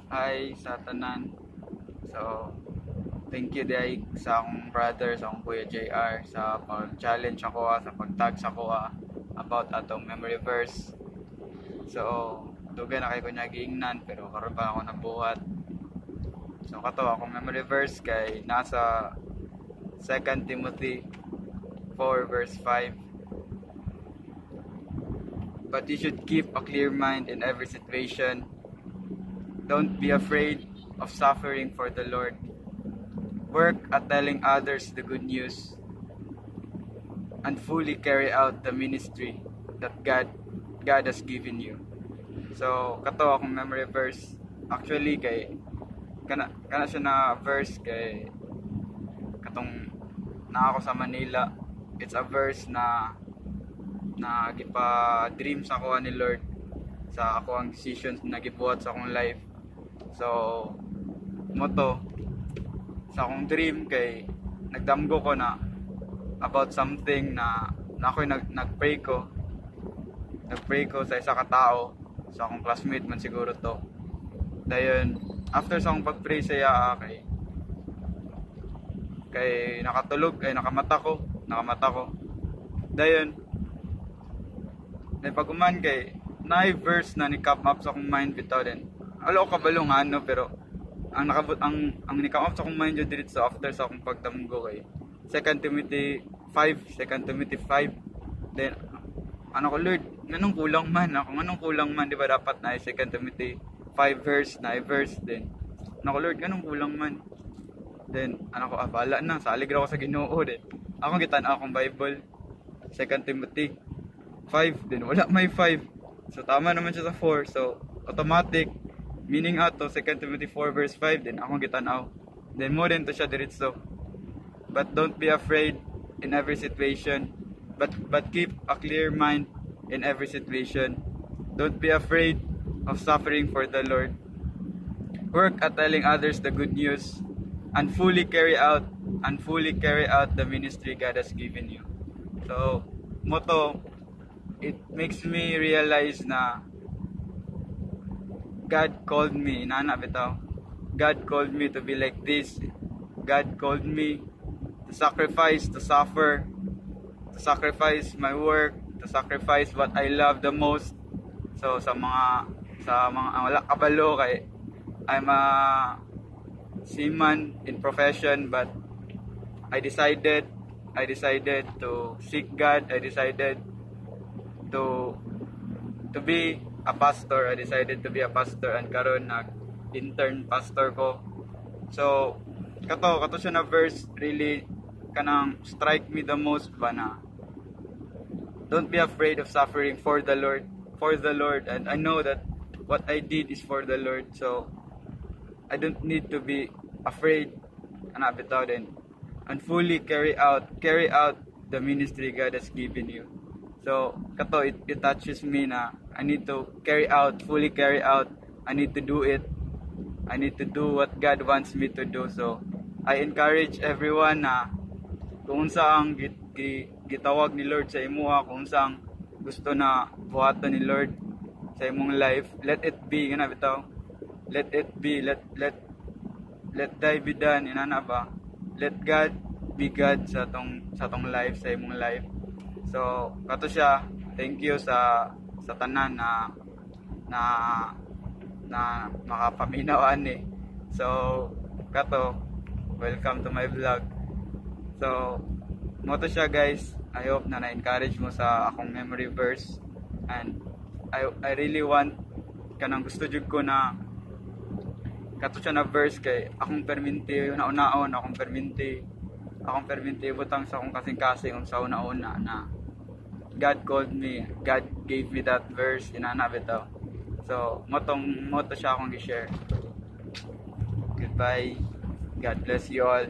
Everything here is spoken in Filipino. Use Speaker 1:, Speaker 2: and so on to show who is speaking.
Speaker 1: Hi sa tanan. So, thank you day sa akong brother, sa akong kuya JR sa pag-challenge ako sa pag-tag sa kuha about atong memory verse. So, dugay na kay ko niya giingnan pero karon pa ako nabuhat. So, kato akong memory verse kay nasa 2 Timothy 4 verse 5. But you should keep a clear mind in every situation. Don't be afraid of suffering for the Lord. Work at telling others the good news and fully carry out the ministry that God has given you. So, kato akong memory verse. Actually, kay kana siya na verse kay katong na ako sa Manila. It's a verse na gipa dream sa ako ni Lord sa ako ang decisions na gibuhat sa akong life. So, moto sa akong dream kay nagdamgo ko na about something na ako'y nagpray ko sa isa ka tao, sa akong classmate man siguro to. Dayon after sa akong pagpray sa iya kay nakatulog kay nakamata ko dayon paguman kay na verse na ni cap up sa akong mind bitaw din alo ko kabalungan no, pero ang ni cap up sa akong mind jud diretso after sa akong pagdamgo kay 2 Timothy 5. Then ano ko, Lord, nganong kulang man, di ba dapat na 2 Timothy 5 verse then ano ko, Lord, nganong kulang man. Then ano ko, bala na, salig ra ko sa Ginoo. Then akong gitan-aw akong Bible 2 Timothy 5, then wala may 5, so tama naman siya sa 4, so automatic meaning ato 2 Timothy 4 verse 5, then akong gitan-aw, then mo din to siya diretso. But don't be afraid in every situation, but keep a clear mind in every situation. Don't be afraid of suffering for the Lord. Work at telling others the good news and fully carry out the ministry God has given you. So, motto, it makes me realize na God called me, God called me to be like this. God called me to sacrifice, to suffer, to sacrifice my work, to sacrifice what I love the most. So sa mga wala kabalo kay I'm a seaman in profession, but I decided to seek God. I decided to be a pastor. And karon nag-intern pastor ko. So kato siya na verse really kanang strike me the most ba na don't be afraid of suffering for the Lord, and I know that what I did is for the Lord, so I don't need to be afraid bitaw din, and fully carry out the ministry God has given you. So kato it touches me na I need to fully carry out, I need to do it, I need to do what God wants me to do. So I encourage everyone na kung saang gitawag ni Lord sa imuha, kung saang gusto na buhaton ni Lord sa imong life, let it be, bitaw. Let it be, let thy be done, ba? Let God be God sa tong life, sa imong life. So, kato siya, thank you sa tanan na makapaminawaan eh. So, kato, welcome to my vlog. So, mo to siya guys. I hope na na-encourage mo sa akong memory verse, and I really want kanang gusto jud ko na kato siya na verse kay akong perminti una-unaon, akong perminti butang sa akong kasing-kasing sa una-una na God called me, God gave me that verse bitaw. So moto siya akong gi-share. Goodbye, God bless you all.